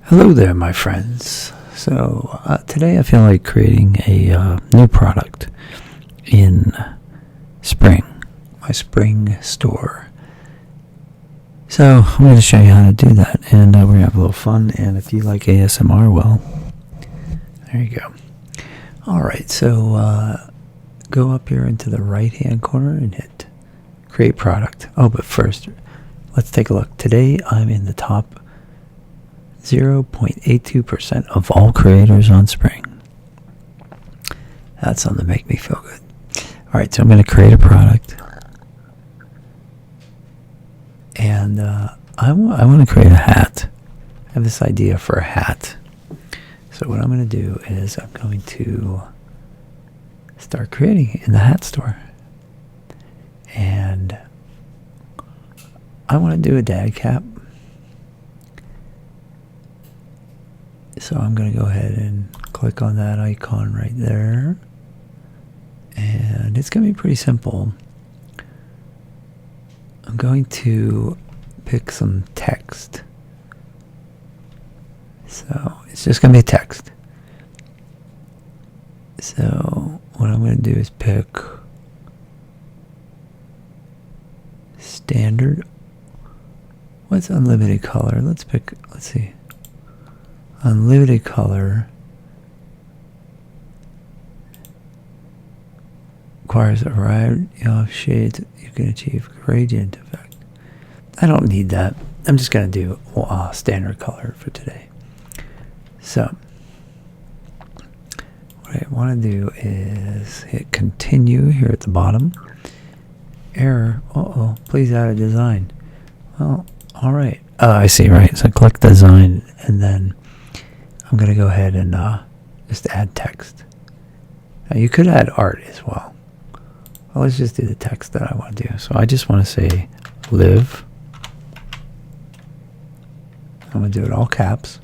Hello there, my friends. So today I feel like creating a new product in Spring, my Spring store. So I'm going to show you how to do that, and we're going to have a little fun. And if you like ASMR, well, there you go. All right, so go up here into the right-hand corner and hit Create Product. Oh, but first, let's take a look. Today I'm in the top 0.82% of all creators on Spring. That's something to make me feel good. Alright, so I'm going to create a product. And I want to create a hat. I have this idea for a hat. So what I'm going to do is I'm going to start creating it in the hat store. And I want to do a dad cap. So I'm going to go ahead and click on that icon right there. And it's going to be pretty simple. I'm going to pick some text. So it's just going to be text. So what I'm going to do is pick standard. What's unlimited color? Let's see. Unlimited color requires a variety of shades. You can achieve gradient effect. I don't need that. I'm just going to do standard color for today. So what I want to do is hit continue here at the bottom. Error. Please add a design. Well, all right. I see, right. So click design, and then I'm going to go ahead and just add text. Now you could add art as well. Well, let's just do the text that I want to do. So I just want to say live. I'm going to do it all caps.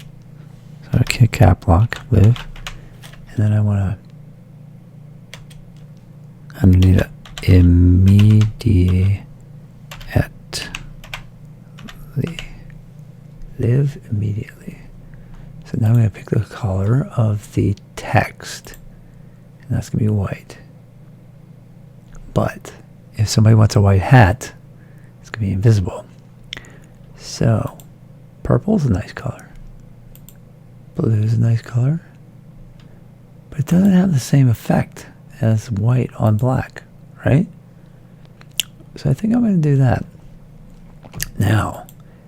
So I can cap lock, live. And then I want to need it immediately. Live immediately. So now I'm going to pick the color of the text, and that's going to be white. But if somebody wants a white hat, it's going to be invisible. So purple is a nice color. Blue is a nice color. But it doesn't have the same effect as white on black, right? So I think I'm going to do that. Now,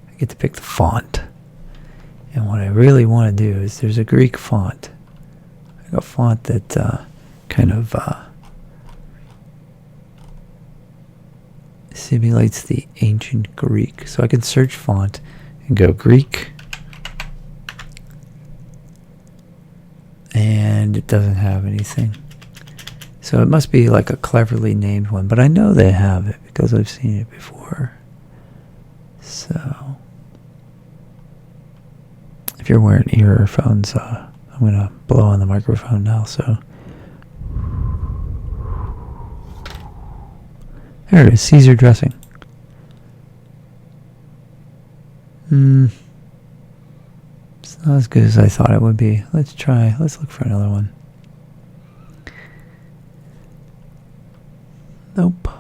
I get to pick the font. And what I really want to do is there's a Greek font. A font that kind of simulates the ancient Greek. So I can search font and go Greek. And it doesn't have anything. So it must be like a cleverly named one. But I know they have it because I've seen it before. So if you're wearing earphones, I'm going to blow on the microphone now, so. There it is, Caesar dressing. It's not as good as I thought it would be. Let's look for another one. Nope.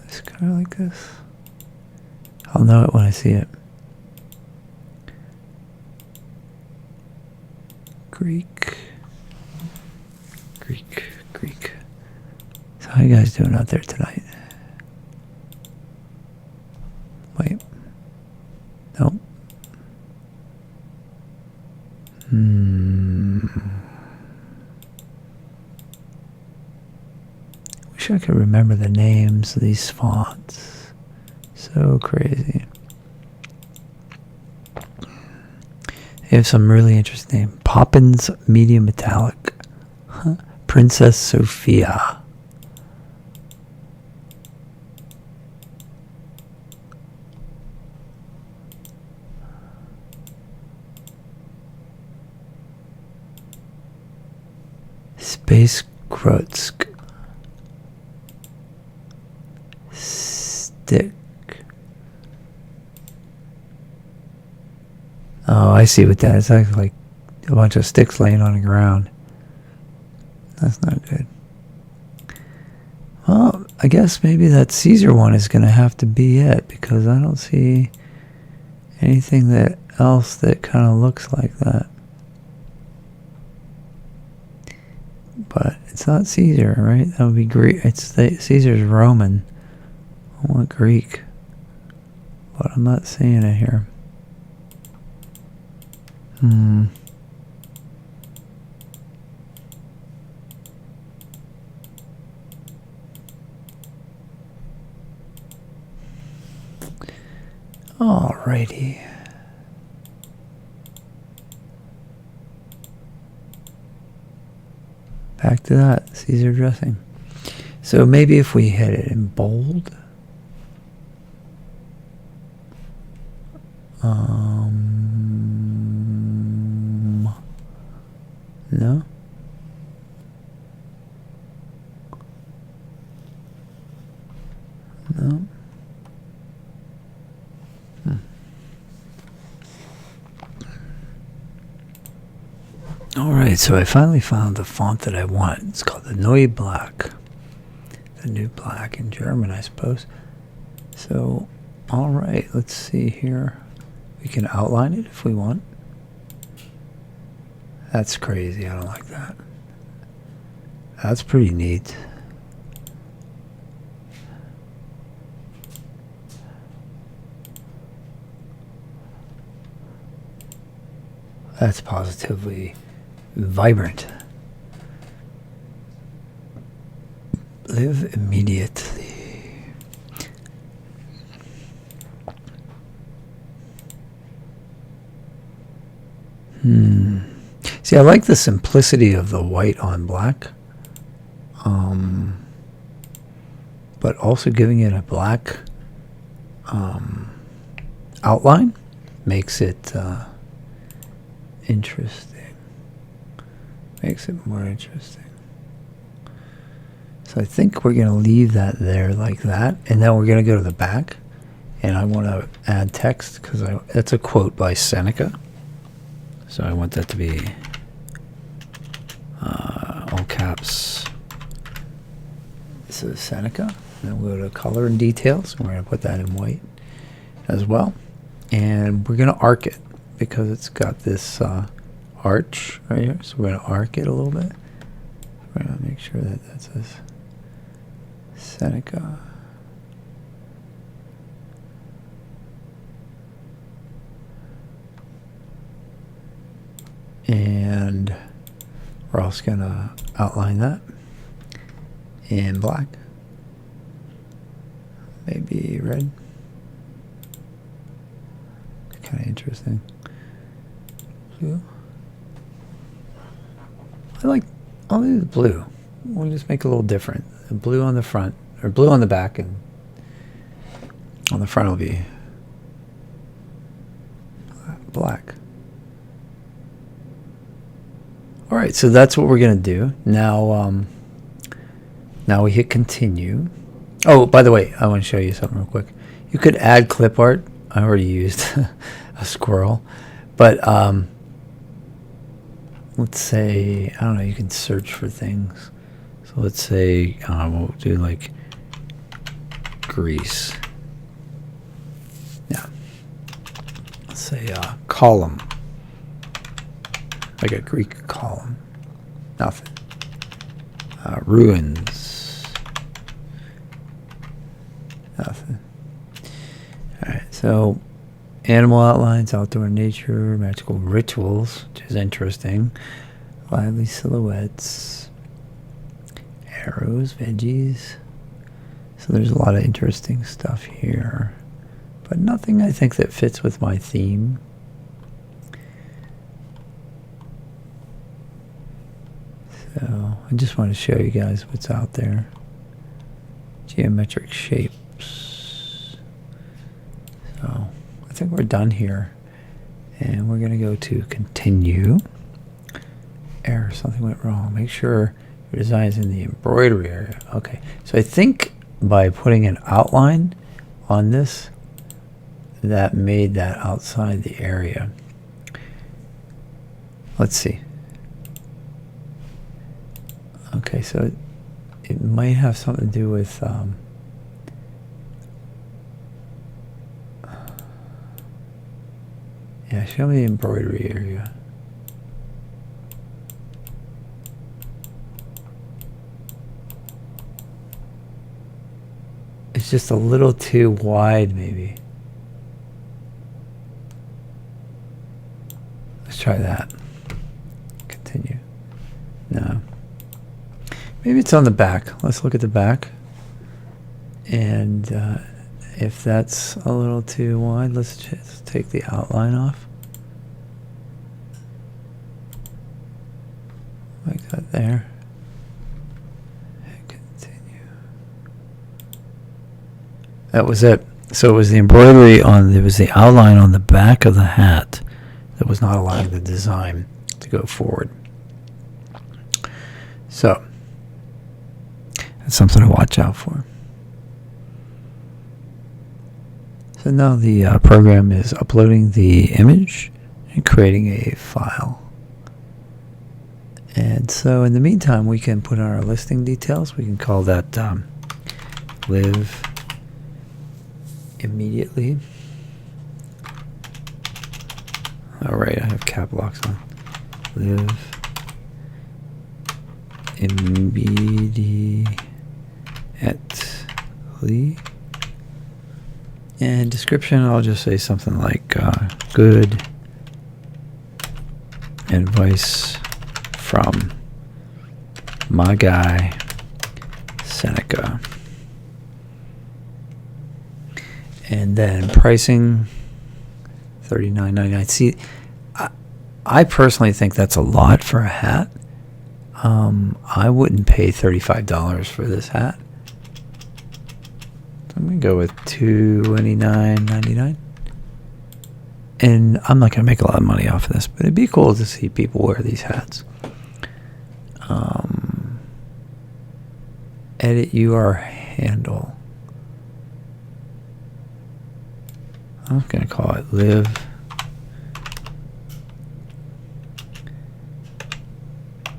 It's kind of like this. I'll know it when I see it. Greek. So how you guys doing out there tonight? Wait. Nope. Wish I could remember the names of these fonts. So crazy. They have some really interesting names. Poppins Medium Metallic. Princess Sophia. Space Grotsk. Stick. Oh, I I see with that. It's actually like a bunch of sticks laying on the ground. That's not good. Well, I guess maybe that Caesar one is going to have to be it, because I don't see anything else that kind of looks like that. But it's not Caesar, right? That would be Greek. Caesar's Roman. I want Greek. But I'm not seeing it here. Alrighty. Back to that Caesar dressing. So maybe if we hit it in bold. No. No. Alright, so I finally found the font that I want. It's called the Neue Black. The New Black in German, I suppose. So, alright, let's see here. We can outline it if we want. That's crazy, I don't like that. That's pretty neat. That's positively vibrant. Live immediately. See, I like the simplicity of the white on black. But also giving it a black outline makes it interesting. Makes it more interesting. So I think we're going to leave that there like that. And then we're going to go to the back. And I want to add text because that's a quote by Seneca. So I want that to be all caps. This is Seneca. And then we'll go to color and details. We're going to put that in white as well. And we're going to arc it because it's got this arch right here. So we're going to arc it a little bit. We're going to make sure that that says Seneca. And we're also going to outline that in black. Maybe red. Kind of interesting. Blue. I'll do the blue. We'll just make it a little different. The blue on the front, or blue on the back, and on the front will be black. All right, so that's what we're gonna do now. Now we hit continue. Oh, by the way, I want to show you something real quick. You could add clip art. I already used a squirrel, but let's say, I don't know, you can search for things. So let's say we'll do like Greece. Yeah. Let's say column. Like a Greek column. Nothing. Ruins. Nothing. Alright, so animal outlines, outdoor nature, magical rituals, which is interesting. Lively silhouettes. Arrows, veggies. So there's a lot of interesting stuff here. But nothing I think that fits with my theme. So I just want to show you guys what's out there. Geometric shapes. So I think we're done here. And we're going to go to continue. Error, something went wrong. Make sure your design is in the embroidery area. Okay, so I think by putting an outline on this, that made that outside the area. Let's see. Okay, so it might have something to do with yeah, show me the embroidery area. It's just a little too wide, maybe. Let's try that. Continue. No. Maybe it's on the back. Let's look at the back. And if that's a little too wide, let's just take the outline off. Like that there. And continue. That was it. So it was the embroidery on, it was the outline on the back of the hat that was not allowing the design to go forward. So that's something to watch out for. So now the program is uploading the image and creating a file. And so in the meantime, we can put in our listing details. We can call that live immediately. All right, I have cap locks on. Live immediately. And description, I'll just say something like good advice from my guy Seneca. And then pricing $39.99. See, I personally think that's a lot for a hat. I wouldn't pay $35 for this hat. I'm going to go with $29.99. And I'm not going to make a lot of money off of this, but it'd be cool to see people wear these hats. Edit your handle. I'm going to call it live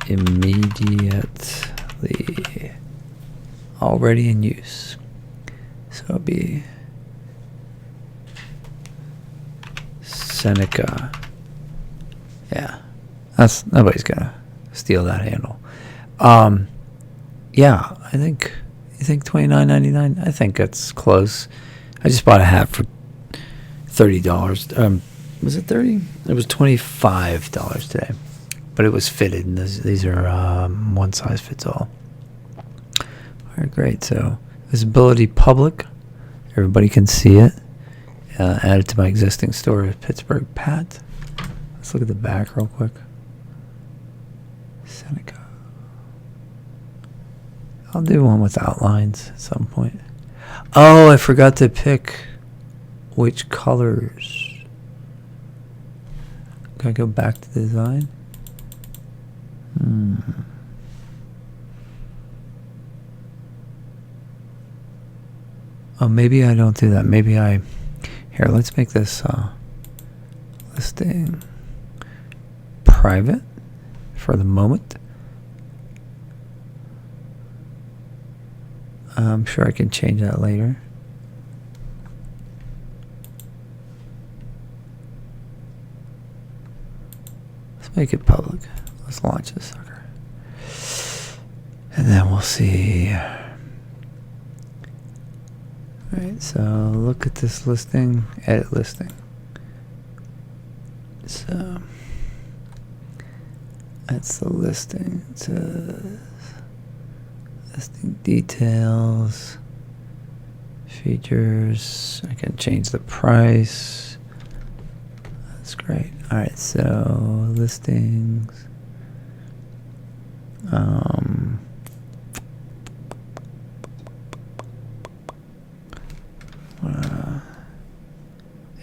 immediately. Already in use. So it'll be Seneca. Yeah. That's, nobody's gonna steal that handle. Yeah, I think, you think $29.99? I think that's close. I just bought a hat for $30. Was it 30? It was $25 today. But it was fitted, and these are one size fits all. All right, great. So visibility public. Everybody can see it. Add it to my existing store at Pittsburgh Pat. Let's look at the back real quick. Seneca. I'll do one with outlines at some point. Oh, I forgot to pick which colors. Can I go back to design? Oh, maybe I don't do that. Maybe I... Here, let's make this listing private for the moment. I'm sure I can change that later. Let's make it public. Let's launch this sucker. And then we'll see. Alright, so look at this listing. Edit listing. So that's the listing. It says listing details, features. I can change the price. That's great. Alright, so listings.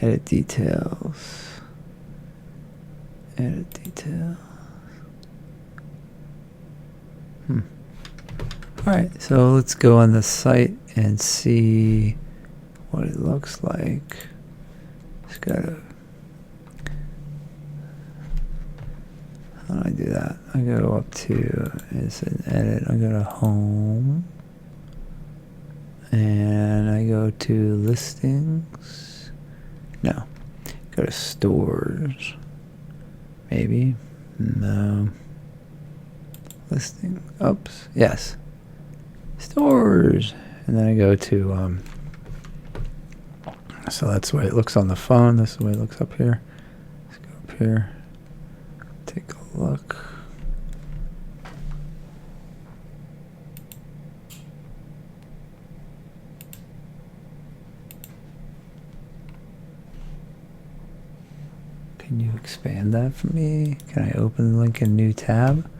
Edit details. Edit details. Alright, so let's go on the site and see what it looks like. Just gotta How do I do that? I go up to, it's an edit, I go to home, and I go to listings, no, go to stores, maybe, no, listing, oops, yes, stores, and then I go to, so that's the way it looks on the phone, this is the way it looks up here. Let's go up here, take a look. Can you expand that for me? Can I open the link in a new tab?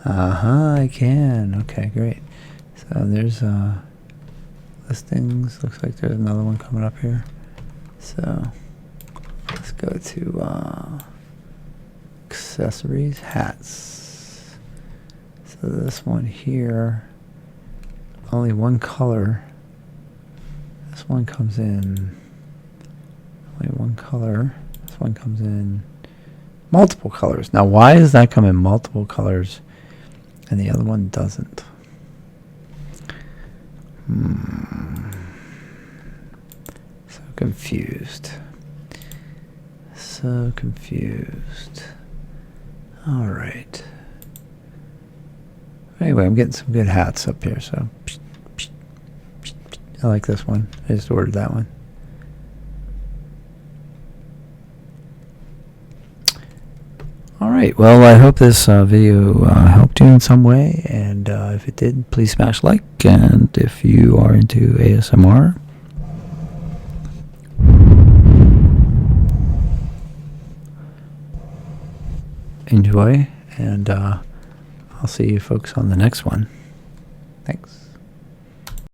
I can. Okay, great. So there's listings. Looks like there's another one coming up here. So let's go to accessories, hats. So this one here, only one color. This one comes in only one color. This one comes in multiple colors. Now why does that come in multiple colors and the other one doesn't? So confused. So confused. Alright. Anyway, I'm getting some good hats up here, so I like this one. I just ordered that one. Alright, well, I hope this video helped you in some way, and if it did, please smash like, and if you are into ASMR, enjoy, and I'll see you folks on the next one. Thanks.